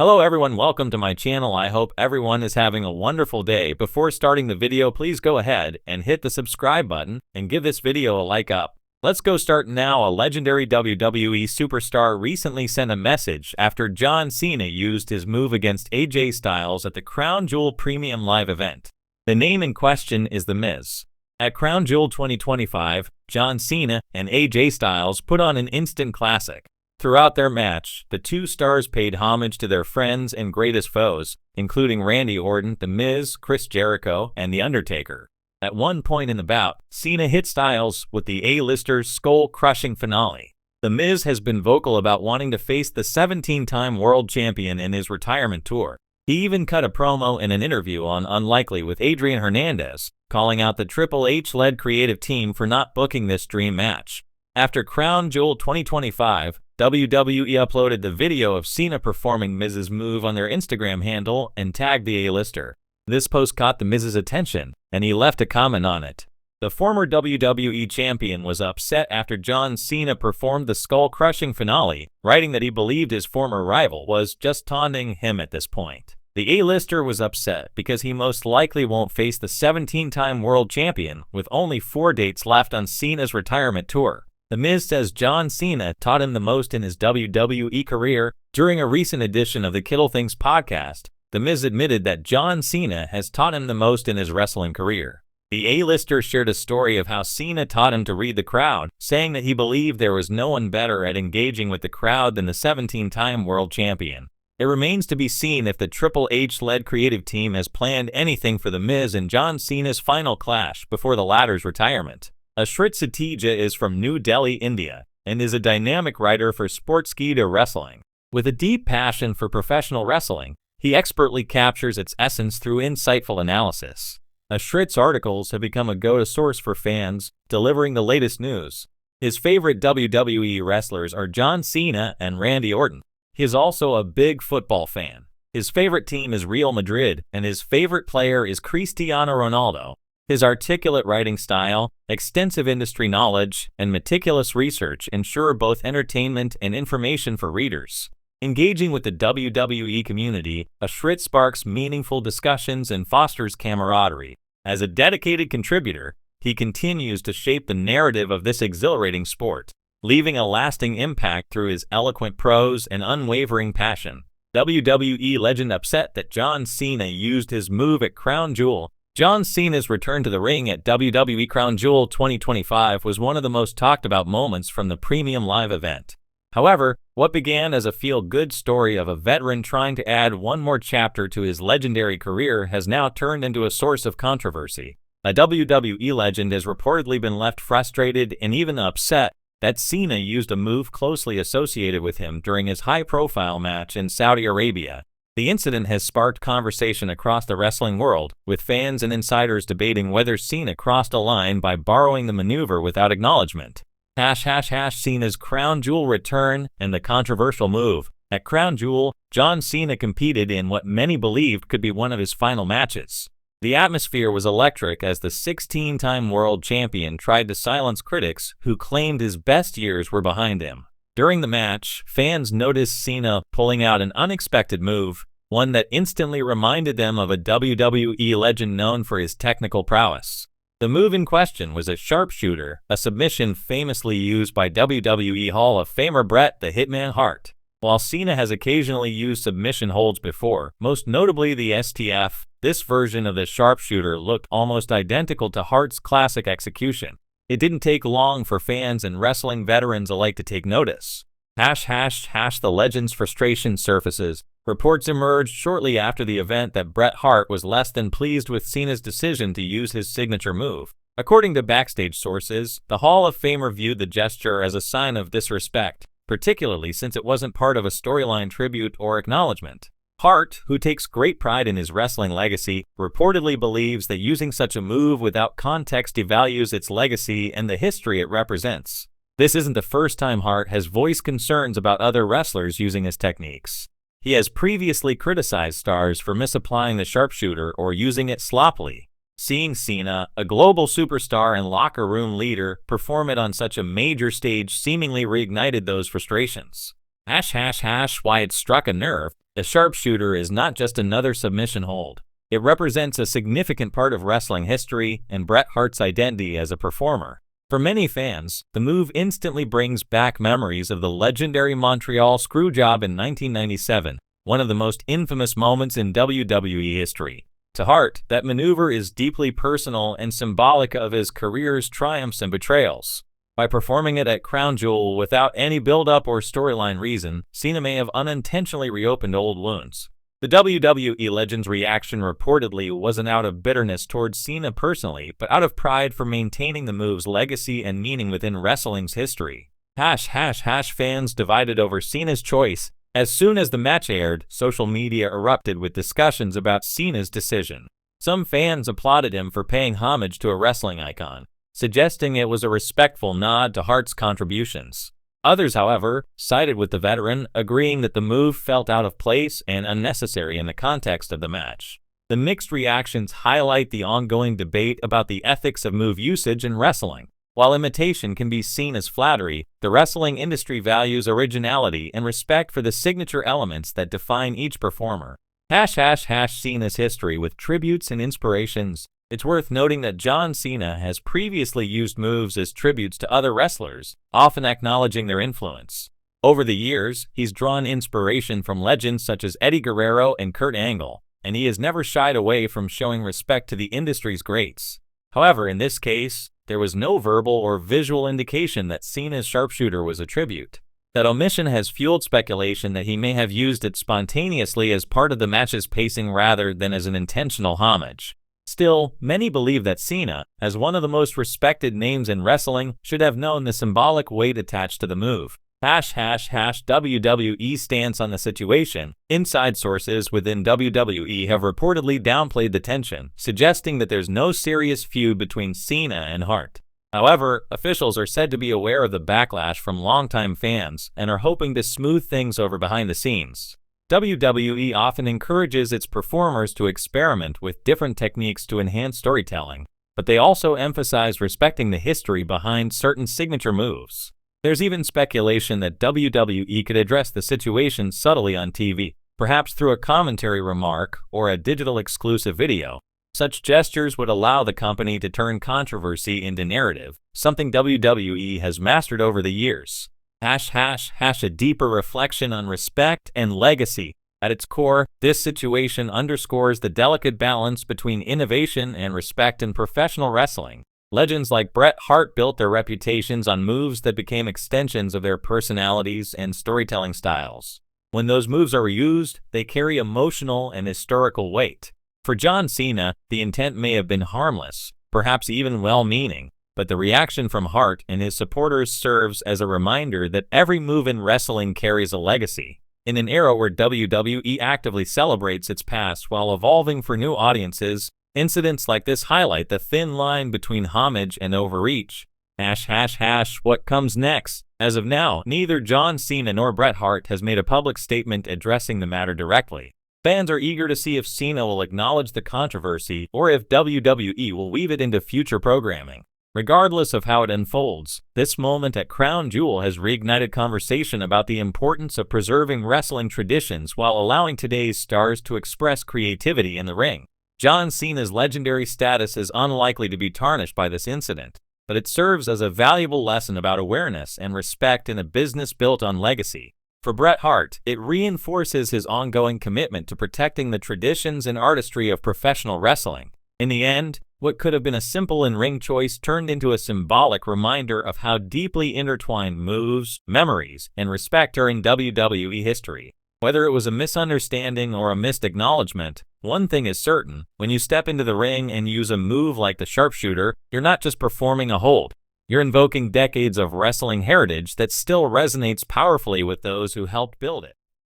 Hello everyone, welcome to my channel. I hope everyone is having a wonderful day. Before starting the video, please go ahead and hit the subscribe button and give this video a like up. Let's go start now. A legendary WWE superstar recently sent a message after John Cena used his move against AJ Styles at the Crown Jewel Premium Live event. The name in question is The Miz. At Crown Jewel 2025, John Cena and AJ Styles put on an instant classic. Throughout their match, the two stars paid homage to their friends and greatest foes, including Randy Orton, The Miz, Chris Jericho, and The Undertaker. At one point in the bout, Cena hit Styles with the A-lister's skull-crushing finale. The Miz has been vocal about wanting to face the 17-time world champion in his retirement tour. He even cut a promo in an interview on Unlikely with Adrian Hernandez, calling out the Triple H-led creative team for not booking this dream match. After Crown Jewel 2025, WWE uploaded the video of Cena performing Miz's move on their Instagram handle and tagged the A-lister. This post caught the Miz's attention, and he left a comment on it. The former WWE champion was upset after John Cena performed the skull-crushing finale, writing that he believed his former rival was just taunting him at this point. The A-lister was upset because he most likely won't face the 17-time world champion with only 4 dates left on Cena's retirement tour. The Miz says John Cena taught him the most in his WWE career. During a recent edition of the Kittle Things podcast, The Miz admitted that John Cena has taught him the most in his wrestling career. The A-lister shared a story of how Cena taught him to read the crowd, saying that he believed there was no one better at engaging with the crowd than the 17-time world champion. It remains to be seen if the Triple H-led creative team has planned anything for The Miz and John Cena's final clash before the latter's retirement. Ashrit Satija is from New Delhi, India, and is a dynamic writer for Sportskeeda Wrestling. With a deep passion for professional wrestling, he expertly captures its essence through insightful analysis. Ashrit's articles have become a go-to source for fans, delivering the latest news. His favorite WWE wrestlers are John Cena and Randy Orton. He is also a big football fan. His favorite team is Real Madrid, and his favorite player is Cristiano Ronaldo. His articulate writing style, extensive industry knowledge, and meticulous research ensure both entertainment and information for readers. Engaging with the WWE community, Ashrit sparks meaningful discussions and fosters camaraderie. As a dedicated contributor, he continues to shape the narrative of this exhilarating sport, leaving a lasting impact through his eloquent prose and unwavering passion. WWE legend upset that John Cena used his move at Crown Jewel. John Cena's return to the ring at WWE Crown Jewel 2025 was one of the most talked about moments from the Premium Live event. However, what began as a feel-good story of a veteran trying to add one more chapter to his legendary career has now turned into a source of controversy. A WWE legend has reportedly been left frustrated and even upset that Cena used a move closely associated with him during his high-profile match in Saudi Arabia. The incident has sparked conversation across the wrestling world, with fans and insiders debating whether Cena crossed a line by borrowing the maneuver without acknowledgement. Cena's Crown Jewel return and the controversial move. At Crown Jewel, John Cena competed in what many believed could be one of his final matches. The atmosphere was electric as the 16-time world champion tried to silence critics who claimed his best years were behind him. During the match, fans noticed Cena pulling out an unexpected move, one that instantly reminded them of a WWE legend known for his technical prowess. The move in question was a sharpshooter, a submission famously used by WWE Hall of Famer Bret the Hitman Hart. While Cena has occasionally used submission holds before, most notably the STF, this version of the sharpshooter looked almost identical to Hart's classic execution. It didn't take long for fans and wrestling veterans alike to take notice. The legend's frustration surfaces. Reports emerged shortly after the event that Bret Hart was less than pleased with Cena's decision to use his signature move. According to backstage sources, the Hall of Famer viewed the gesture as a sign of disrespect, particularly since it wasn't part of a storyline tribute or acknowledgement. Hart, who takes great pride in his wrestling legacy, reportedly believes that using such a move without context devalues its legacy and the history it represents. This isn't the first time Hart has voiced concerns about other wrestlers using his techniques. He has previously criticized stars for misapplying the sharpshooter or using it sloppily. Seeing Cena, a global superstar and locker room leader, perform it on such a major stage seemingly reignited those frustrations. Why it struck a nerve. A sharpshooter is not just another submission hold. It represents a significant part of wrestling history and Bret Hart's identity as a performer. For many fans, the move instantly brings back memories of the legendary Montreal Screwjob in 1997, one of the most infamous moments in WWE history. To Hart, that maneuver is deeply personal and symbolic of his career's triumphs and betrayals. By performing it at Crown Jewel without any build-up or storyline reason, Cena may have unintentionally reopened old wounds. The WWE legend's reaction reportedly wasn't out of bitterness towards Cena personally, but out of pride for maintaining the move's legacy and meaning within wrestling's history. Fans divided over Cena's choice. As soon as the match aired, social media erupted with discussions about Cena's decision. Some fans applauded him for paying homage to a wrestling icon, suggesting it was a respectful nod to Hart's contributions. Others, however, sided with the veteran, agreeing that the move felt out of place and unnecessary in the context of the match. The mixed reactions highlight the ongoing debate about the ethics of move usage in wrestling. While imitation can be seen as flattery, the wrestling industry values originality and respect for the signature elements that define each performer. Cena's history with tributes and inspirations. It's worth noting that John Cena has previously used moves as tributes to other wrestlers, often acknowledging their influence. Over the years, he's drawn inspiration from legends such as Eddie Guerrero and Kurt Angle, and he has never shied away from showing respect to the industry's greats. However, in this case, there was no verbal or visual indication that Cena's sharpshooter was a tribute. That omission has fueled speculation that he may have used it spontaneously as part of the match's pacing rather than as an intentional homage. Still, many believe that Cena, as one of the most respected names in wrestling, should have known the symbolic weight attached to the move. WWE stance on the situation. Inside sources within WWE have reportedly downplayed the tension, suggesting that there's no serious feud between Cena and Hart. However, officials are said to be aware of the backlash from longtime fans and are hoping to smooth things over behind the scenes. WWE often encourages its performers to experiment with different techniques to enhance storytelling, but they also emphasize respecting the history behind certain signature moves. There's even speculation that WWE could address the situation subtly on TV, perhaps through a commentary remark or a digital exclusive video. Such gestures would allow the company to turn controversy into narrative, something WWE has mastered over the years. A deeper reflection on respect and legacy. At its core, this situation underscores the delicate balance between innovation and respect in professional wrestling. Legends like Bret Hart built their reputations on moves that became extensions of their personalities and storytelling styles. When those moves are used, they carry emotional and historical weight. For John Cena, the intent may have been harmless, perhaps even well-meaning, but the reaction from Hart and his supporters serves as a reminder that every move in wrestling carries a legacy. In an era where WWE actively celebrates its past while evolving for new audiences, incidents like this highlight the thin line between homage and overreach. What comes next? As of now, neither John Cena nor Bret Hart has made a public statement addressing the matter directly. Fans are eager to see if Cena will acknowledge the controversy or if WWE will weave it into future programming. Regardless of how it unfolds, this moment at Crown Jewel has reignited conversation about the importance of preserving wrestling traditions while allowing today's stars to express creativity in the ring. John Cena's legendary status is unlikely to be tarnished by this incident, but it serves as a valuable lesson about awareness and respect in a business built on legacy. For Bret Hart, it reinforces his ongoing commitment to protecting the traditions and artistry of professional wrestling. In the end, what could have been a simple in-ring choice turned into a symbolic reminder of how deeply intertwined moves, memories, and respect are in WWE history. Whether it was a misunderstanding or a missed acknowledgement, one thing is certain: when you step into the ring and use a move like the sharpshooter, you're not just performing a hold. You're invoking decades of wrestling heritage that still resonates powerfully with those who helped build it.